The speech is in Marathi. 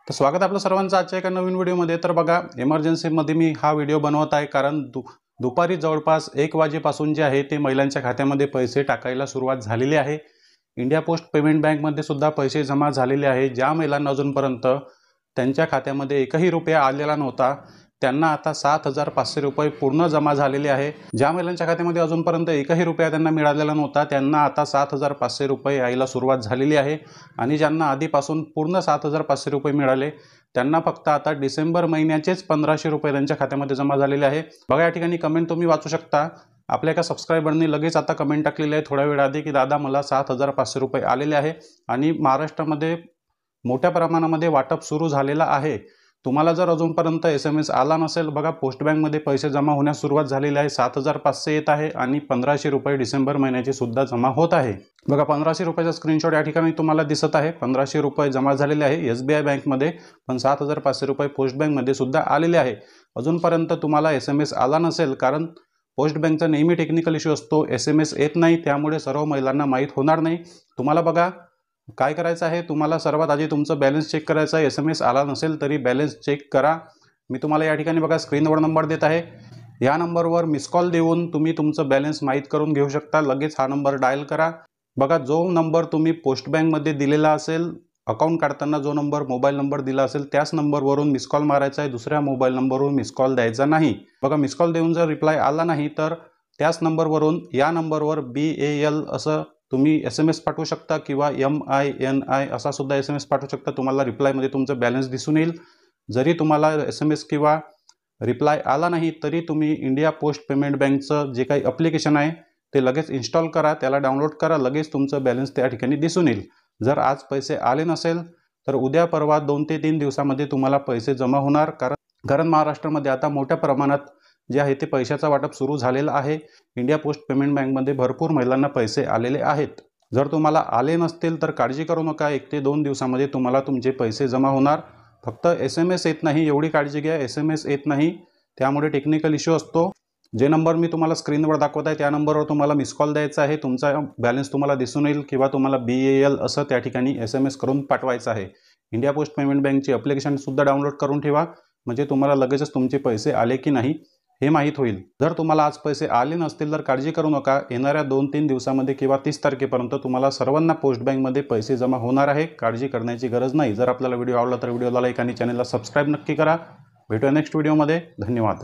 तर स्वागत आहे आपलं सर्वांचं आजच्या एका नवीन व्हिडिओमध्ये। तर बघा, इमर्जन्सीमध्ये मी हा व्हिडिओ बनवत आहे कारण दुपारी जवळपास 1 वाजेपासून जे आहे ते महिलांच्या खात्यामध्ये पैसे टाकायला सुरुवात झालेली आहे। इंडिया पोस्ट पेमेंट बँकमध्ये सुद्धा पैसे जमा झालेले आहे। ज्या महिलांना अजूनपर्यंत त्यांच्या खात्यामध्ये एकही रुपया आलेला नव्हता त्यांना आता 7,500 रुपये पूर्ण जमा झालेले आहे। ज्या महिलांच्या खात्यामध्ये अजूनपर्यंत एकही रुपया त्यांना मिळालेला नव्हता त्यांना आता 7,500 रुपये यायला सुरुवात झालेली आहे। आणि ज्यांना आधीपासून पूर्ण 7,500 रुपये मिळाले त्यांना फक्त आता डिसेंबर महिन्याचेच 1,500 रुपये त्यांच्या खात्यामध्ये जमा झालेले आहे। बघा, या ठिकाणी कमेंट तुम्ही वाचू शकता। आपल्या एका सबस्क्रायबरने लगेच आता कमेंट टाकलेली आहे थोड्या वेळ आधी की दादा मला 7,500 रुपये आलेले आहे आणि महाराष्ट्रामध्ये मोठ्या प्रमाणामध्ये वाटप सुरू झालेला आहे। तुम्हाला जर अजूनपर्यंत SMS आला नसेल, बघा पोस्ट बँकमध्ये पैसे जमा होण्यास सुरुवात झालेली आहे। 7,500 येत आहे आणि 1,500 रुपये डिसेंबर महिन्याचे सुद्धा जमा होत आहे। बघा, 1,500 रुपयाचा स्क्रीनशॉट या ठिकाणी तुम्हाला दिसत आहे। 1,500 रुपये जमा झालेले आहे SBI बँकमध्ये, पण 7,500 रुपये पोस्ट बँकमध्ये सुद्धा आलेले आहे। अजूनपर्यंत तुम्हाला SMS आला नसेल कारण पोस्ट बँकचा नेहमी टेक्निकल इश्यू असतो, SMS येत नाही, त्यामुळे सर्व महिलांना माहीत होणार नाही। तुम्हाला बघा काय करायचं आहे, तुम्हाला सर्वात आधी तुमचं बॅलन्स चेक करायचं आहे। SMS आला नसेल तरी बॅलन्स चेक करा। मी तुम्हाला या ठिकाणी बघा स्क्रीनवर नंबर देत आहे, या नंबरवर मिस कॉल देऊन तुम्ही तुमचं बॅलन्स माहीत करून घेऊ शकता। लगेच हा नंबर डायल करा। बघा, जो नंबर तुम्ही पोस्ट बँकमध्ये दिलेला असेल, अकाउंट काढताना जो नंबर मोबाईल नंबर दिला असेल त्याच नंबरवरून मिस कॉल मारायचा आहे, दुसऱ्या मोबाईल नंबरवरून मिस कॉल द्यायचा नाही। बघा, मिस कॉल देऊन जर रिप्लाय आला नाही तर त्याच नंबरवरून या नंबरवर BAL असं तुम्ही SMS पाठवू शकता किंवा MINI असा सुद्धा SMS पाठवू शकता। तुम्हाला रिप्लायमध्ये तुमचं बॅलन्स दिसून येईल। जरी तुम्हाला SMS किंवा रिप्लाय आला नाही तरी तुम्ही इंडिया पोस्ट पेमेंट बँकचं जे काही ॲप्लिकेशन आहे ते लगेच इन्स्टॉल करा, त्याला डाउनलोड करा, लगेच तुमचं बॅलन्स त्या ठिकाणी दिसून येईल। जर आज पैसे आले नसेल तर उद्या परवा 2 ते 3 दिवसामध्ये तुम्हाला पैसे जमा होणार, कारण महाराष्ट्रामध्ये आता मोठ्या प्रमाणात जे आहे ते पैशाचं वाटप सुरू झालेलं आहे। इंडिया पोस्ट पेमेंट बँकमध्ये भरपूर महिलांना पैसे आलेले आहेत। जर तुम्हाला आले नसतील तर काळजी करू नका, 1 ते 2 दिवसामध्ये तुम्हाला तुमचे पैसे जमा होणार। फक्त SMS येत नाही एवढी काळजी घ्या, SMS येत नाही त्यामुळे टेक्निकल इश्यू असतो। जे नंबर मी तुम्हाला स्क्रीनवर दाखवत आहे त्या नंबरवर तुम्हाला मिस कॉल द्यायचा आहे, तुमचा बॅलन्स तुम्हाला दिसून येईल किंवा तुम्हाला BAL असं त्या ठिकाणी SMS करून पाठवायचं आहे। इंडिया पोस्ट पेमेंट बँकची ॲप्लिकेशन सुद्धा डाउनलोड करून ठेवा, म्हणजे तुम्हाला लगेचच तुमचे पैसे आले की नाही हे माहीत होईल। जर तुम्हाला आज पैसे आले नसतील तर काळजी करू नका, येणाऱ्या 2-3 दिवसामध्ये किंवा 30 तारखेपर्यंत तुम्हाला सर्वांना पोस्ट बँकमध्ये पैसे जमा होणार आहे, काळजी करण्याची गरज नाही। जर आपल्याला व्हिडिओ आवडला तर व्हिडिओला लाईक आणि चॅनलला सबस्क्राईब नक्की करा। भेटूया नेक्स्ट व्हिडिओमध्ये। धन्यवाद।